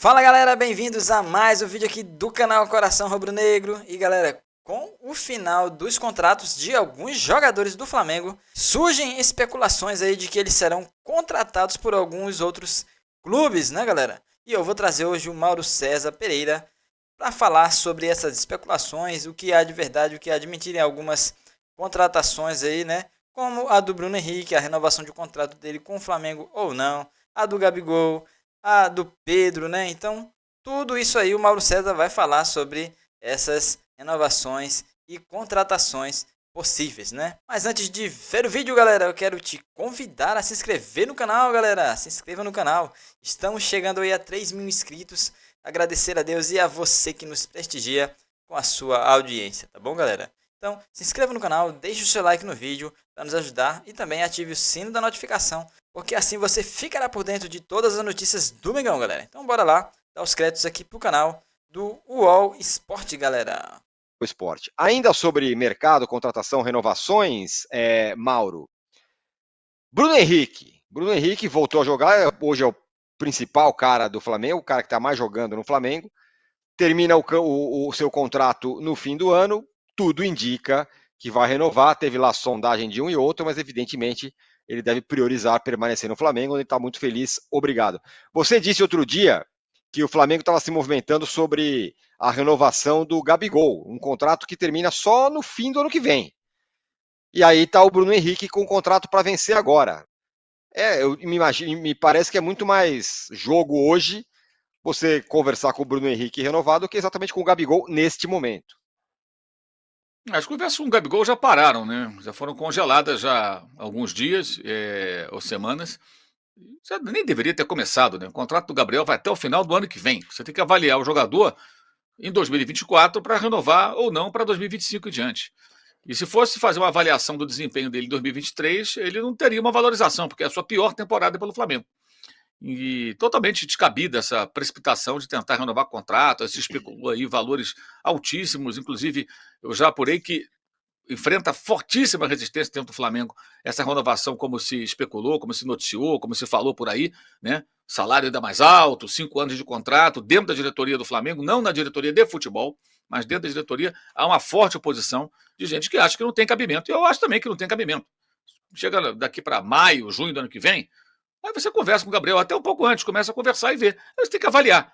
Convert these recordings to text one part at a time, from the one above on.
Fala galera, bem-vindos a mais um vídeo aqui do canal Coração Rubro-Negro. E galera, com o final dos contratos de alguns jogadores do Flamengo, surgem especulações aí de que eles serão contratados por alguns outros clubes, né galera? E eu vou trazer hoje o Mauro César Pereira para falar sobre essas especulações, o que há de verdade, o que há de mentira em algumas contratações aí, né? Como a do Bruno Henrique, a renovação de contrato dele com o Flamengo ou não, a do Gabigol, a do Pedro, né? Então, tudo isso aí o Mauro César vai falar sobre essas renovações e contratações possíveis, né? Mas antes de ver o vídeo, galera, eu quero te convidar a se inscrever no canal, galera. Se inscreva no canal. Estamos chegando aí a 3.000 inscritos. Agradecer a Deus e a você que nos prestigia com a sua audiência, tá bom, galera? Então, se inscreva no canal, deixe o seu like no vídeo para nos ajudar e também ative o sino da notificação, porque assim você ficará por dentro de todas as notícias do Mengão, galera. Então bora lá, dar os créditos aqui pro canal do UOL Esporte, galera. O esporte. Ainda sobre mercado, contratação, renovações, Mauro. Bruno Henrique voltou a jogar, hoje é o principal cara do Flamengo, o cara que está mais jogando no Flamengo. Termina o seu contrato no fim do ano, tudo indica que vai renovar. Teve lá sondagem de um e outro, mas evidentemente ele deve priorizar permanecer no Flamengo, onde ele está muito feliz. Obrigado. Você disse outro dia que o Flamengo estava se movimentando sobre a renovação do Gabigol, um contrato que termina só no fim do ano que vem. E aí está o Bruno Henrique com um contrato para vencer agora. Me parece que é muito mais jogo hoje você conversar com o Bruno Henrique renovado do que exatamente com o Gabigol neste momento. As conversas com o Gabigol já pararam, né? Já foram congeladas já há alguns dias ou semanas. Já nem deveria ter começado, né? O contrato do Gabriel vai até o final do ano que vem. Você tem que avaliar o jogador em 2024 para renovar ou não para 2025 e diante. E se fosse fazer uma avaliação do desempenho dele em 2023, ele não teria uma valorização, porque é a sua pior temporada pelo Flamengo. E totalmente descabida essa precipitação de tentar renovar contrato, se especulou aí valores altíssimos, inclusive eu já apurei que enfrenta fortíssima resistência dentro do Flamengo essa renovação, como se especulou, como se noticiou, como se falou por aí, né? Salário ainda mais alto, 5 anos de contrato, dentro da diretoria do Flamengo, não na diretoria de futebol, mas dentro da diretoria há uma forte oposição de gente que acha que não tem cabimento. E eu acho também que não tem cabimento. Chega daqui para maio, junho do ano que vem, aí você conversa com o Gabriel, até um pouco antes, começa a conversar e ver. Aí você tem que avaliar.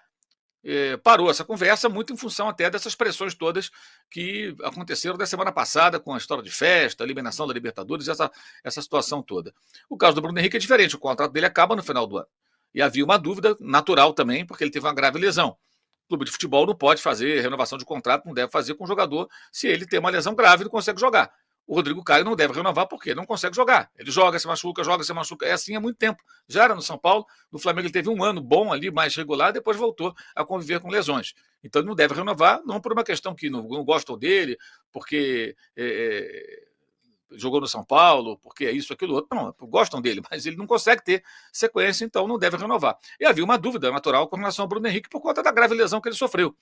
Parou essa conversa muito em função até dessas pressões todas que aconteceram da semana passada com a história de festa, a eliminação da Libertadores, essa situação toda. O caso do Bruno Henrique é diferente, o contrato dele acaba no final do ano. E havia uma dúvida natural também, porque ele teve uma grave lesão. O clube de futebol não pode fazer renovação de contrato, não deve fazer com o jogador se ele tem uma lesão grave e não consegue jogar. O Rodrigo Caio não deve renovar porque não consegue jogar. Ele joga, se machuca, joga, se machuca. É assim há muito tempo. Já era no São Paulo, no Flamengo ele teve um ano bom ali, mais regular, depois voltou a conviver com lesões. Então ele não deve renovar, não por uma questão que não gostam dele, porque jogou no São Paulo, porque é isso, aquilo outro. Não, gostam dele, mas ele não consegue ter sequência, então não deve renovar. E havia uma dúvida natural com relação ao Bruno Henrique por conta da grave lesão que ele sofreu.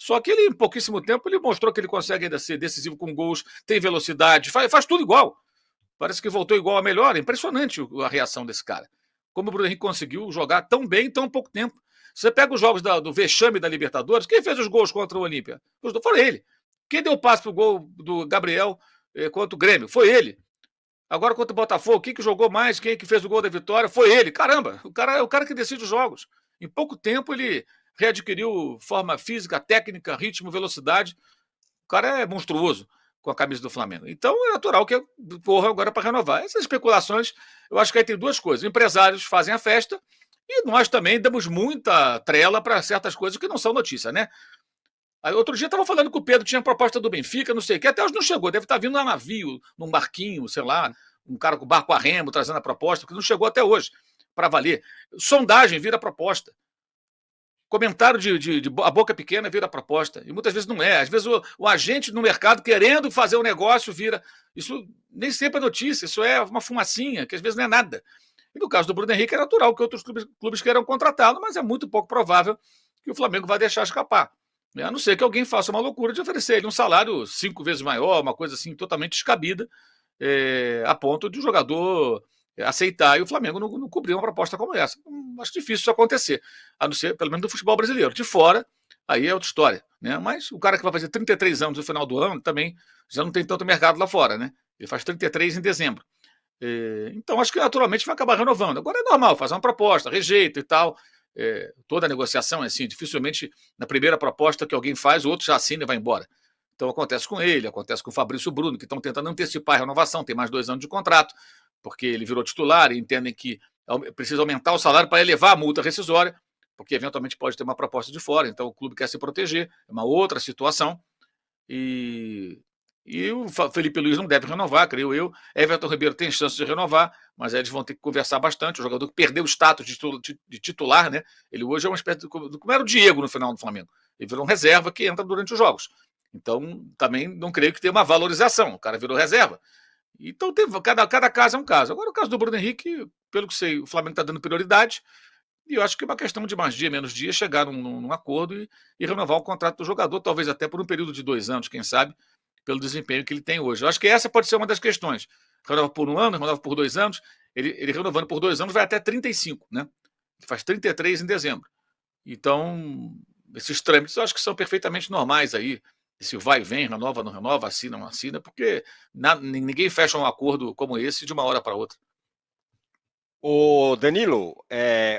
Só que ele, em pouquíssimo tempo, ele mostrou que ele consegue ainda ser decisivo com gols, tem velocidade, faz tudo igual. Parece que voltou igual a melhor. É impressionante a reação desse cara. Como o Bruno Henrique conseguiu jogar tão bem em tão pouco tempo. Você pega os jogos do vexame da Libertadores, quem fez os gols contra o Olímpia? Foi ele. Quem deu o passe pro gol do Gabriel contra o Grêmio? Foi ele. Agora contra o Botafogo, quem que jogou mais? Quem que fez o gol da vitória? Foi ele. Caramba, o cara é o cara que decide os jogos. Em pouco tempo ele readquiriu forma física, técnica, ritmo, velocidade. O cara é monstruoso com a camisa do Flamengo. Então é natural que corra agora para renovar. Essas especulações, eu acho que aí tem duas coisas. Empresários fazem a festa e nós também damos muita trela para certas coisas que não são notícia, né? Aí, outro dia estava falando que o Pedro tinha proposta do Benfica, não sei o que, até hoje não chegou. Deve estar vindo a navio, num barquinho, sei lá, um cara com barco a remo trazendo a proposta, que não chegou até hoje para valer. Sondagem vira proposta. Comentário de a boca pequena vira proposta. E muitas vezes não é. Às vezes o agente no mercado querendo fazer o negócio vira. Isso nem sempre é notícia, isso é uma fumacinha, que às vezes não é nada. E no caso do Bruno Henrique é natural que outros clubes queiram contratá-lo, mas é muito pouco provável que o Flamengo vai deixar escapar. A não ser que alguém faça uma loucura de oferecer ele um salário 5 vezes maior, uma coisa assim totalmente descabida, a ponto de o jogador aceitar, e o Flamengo não cobrir uma proposta como essa. Acho difícil isso acontecer, a não ser, pelo menos, do futebol brasileiro. De fora, aí é outra história, né? Mas o cara que vai fazer 33 anos no final do ano também já não tem tanto mercado lá fora, né? Ele faz 33 em dezembro. Então, acho que naturalmente vai acabar renovando. Agora é normal, fazer uma proposta, rejeita e tal. Toda negociação é assim, dificilmente na primeira proposta que alguém faz, o outro já assina e vai embora. Então acontece com ele, acontece com o Fabrício Bruno, que estão tentando antecipar a renovação, tem mais 2 anos de contrato, porque ele virou titular e entendem que precisa aumentar o salário para elevar a multa rescisória, porque eventualmente pode ter uma proposta de fora, então o clube quer se proteger, é uma outra situação. E o Felipe Luiz não deve renovar, creio eu. Everton Ribeiro tem chance de renovar, mas aí eles vão ter que conversar bastante. O jogador que perdeu o status de titular, né? Ele hoje é uma espécie de. Como era o Diego no final do Flamengo. Ele virou um reserva que entra durante os jogos. Então, também não creio que tenha uma valorização. O cara virou reserva. Então, cada caso é um caso. Agora, o caso do Bruno Henrique, pelo que sei, o Flamengo está dando prioridade. E eu acho que é uma questão de mais dia, menos dia, chegar num acordo e renovar o contrato do jogador, talvez até por um período de 2 anos, quem sabe, pelo desempenho que ele tem hoje. Eu acho que essa pode ser uma das questões. Renova por 1 ano, renova por 2 anos. Ele renovando por 2 anos vai até 35, né? Ele faz 33 em dezembro. Então, esses trâmites eu acho que são perfeitamente normais aí. Se vai e vem, renova, não renova, assina, não assina, porque ninguém fecha um acordo como esse de uma hora para outra. O Danilo,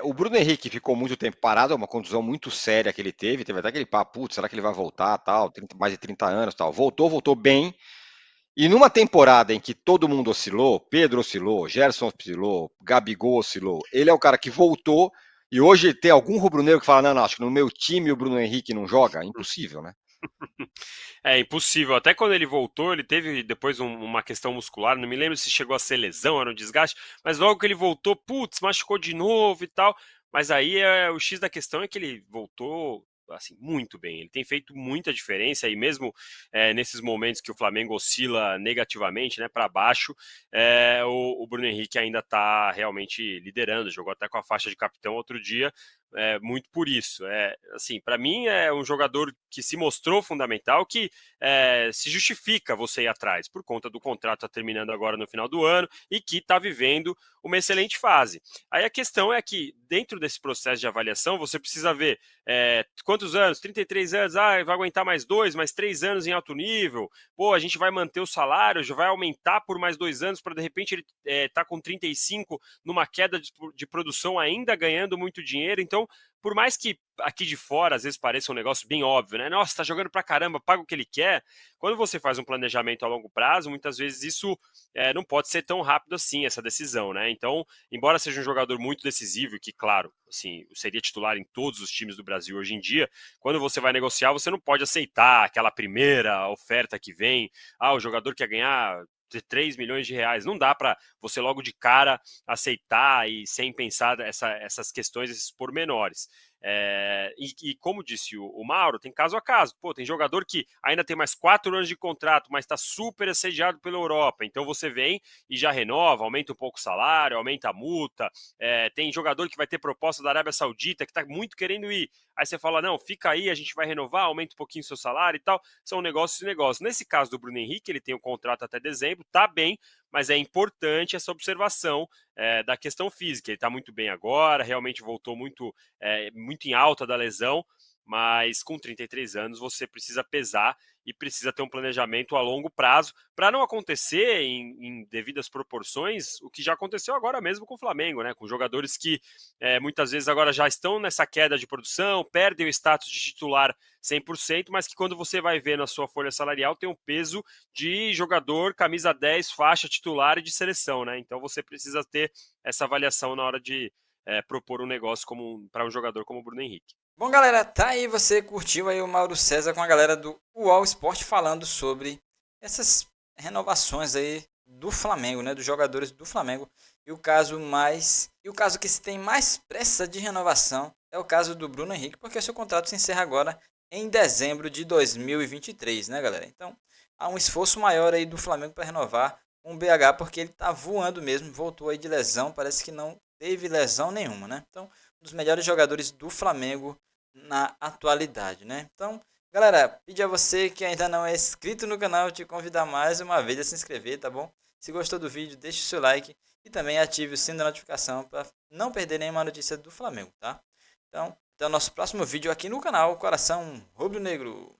o Bruno Henrique ficou muito tempo parado, é uma contusão muito séria que ele teve até aquele papo, putz, será que ele vai voltar, tal, mais de 30 anos, tal. Voltou bem, e numa temporada em que todo mundo oscilou, Pedro oscilou, Gerson oscilou, Gabigol oscilou, ele é o cara que voltou, e hoje tem algum rubro-negro que fala, não, acho que no meu time o Bruno Henrique não joga? Impossível, né? É impossível. Até quando ele voltou, ele teve depois uma questão muscular. Não me lembro se chegou a ser lesão, era um desgaste. Mas logo que ele voltou, putz, machucou de novo e tal. Mas aí o X da questão é que ele voltou assim muito bem. Ele tem feito muita diferença e mesmo nesses momentos que o Flamengo oscila negativamente, né, para baixo, o Bruno Henrique ainda está realmente liderando. Jogou até com a faixa de capitão outro dia. Muito por isso. Assim, para mim é um jogador que se mostrou fundamental, que se justifica você ir atrás, por conta do contrato tá terminando agora no final do ano e que está vivendo uma excelente fase. Aí a questão é que, dentro desse processo de avaliação, você precisa ver quantos anos, 33 anos, vai aguentar mais 2, mais 3 anos em alto nível, pô, a gente vai manter o salário, já vai aumentar por mais 2 anos para de repente ele tá com 35 numa queda de produção ainda ganhando muito dinheiro. Então, por mais que aqui de fora às vezes pareça um negócio bem óbvio, né? Nossa, tá jogando pra caramba, paga o que ele quer. Quando você faz um planejamento a longo prazo, muitas vezes isso não pode ser tão rápido assim, essa decisão, né? Então, embora seja um jogador muito decisivo e que, claro, assim, seria titular em todos os times do Brasil hoje em dia, quando você vai negociar, você não pode aceitar aquela primeira oferta que vem, o jogador quer ganhar de 3 milhões de reais. Não dá para você logo de cara aceitar e sem pensar essas questões, esses pormenores. E como disse o Mauro, tem caso a caso. Pô, tem jogador que ainda tem mais 4 anos de contrato, mas está super assediado pela Europa. Então você vem e já renova, aumenta um pouco o salário, aumenta a multa. Tem jogador que vai ter proposta da Arábia Saudita que está muito querendo ir. Aí você fala, não, fica aí, a gente vai renovar, aumenta um pouquinho o seu salário e tal. São negócios e negócios. Nesse caso do Bruno Henrique, ele tem um contrato até dezembro, tá bem, mas é importante essa observação da questão física. Ele está muito bem agora, realmente voltou muito em alta da lesão, mas com 33 anos você precisa pesar e precisa ter um planejamento a longo prazo para não acontecer em devidas proporções o que já aconteceu agora mesmo com o Flamengo, né? Com jogadores que muitas vezes agora já estão nessa queda de produção, perdem o status de titular 100%, mas que quando você vai ver na sua folha salarial tem um peso de jogador, camisa 10, faixa titular e de seleção, né? Então você precisa ter essa avaliação na hora de propor um negócio para um jogador como o Bruno Henrique. Bom, galera, tá aí, você curtiu aí o Mauro César com a galera do UOL Sport falando sobre essas renovações aí do Flamengo, né, dos jogadores do Flamengo. E o caso que se tem mais pressa de renovação é o caso do Bruno Henrique, porque seu contrato se encerra agora em dezembro de 2023, né, galera? Então, há um esforço maior aí do Flamengo para renovar um BH, porque ele tá voando mesmo, voltou aí de lesão, parece que não teve lesão nenhuma, né? Então, um dos melhores jogadores do Flamengo na atualidade, né? Então, galera, pedir a você que ainda não é inscrito no canal, te convidar mais uma vez a se inscrever, tá bom? Se gostou do vídeo, deixe o seu like e e também ative o sino da notificação para não perder nenhuma notícia do Flamengo, tá? Então, até o nosso próximo vídeo aqui no canal Coração Rubro Negro.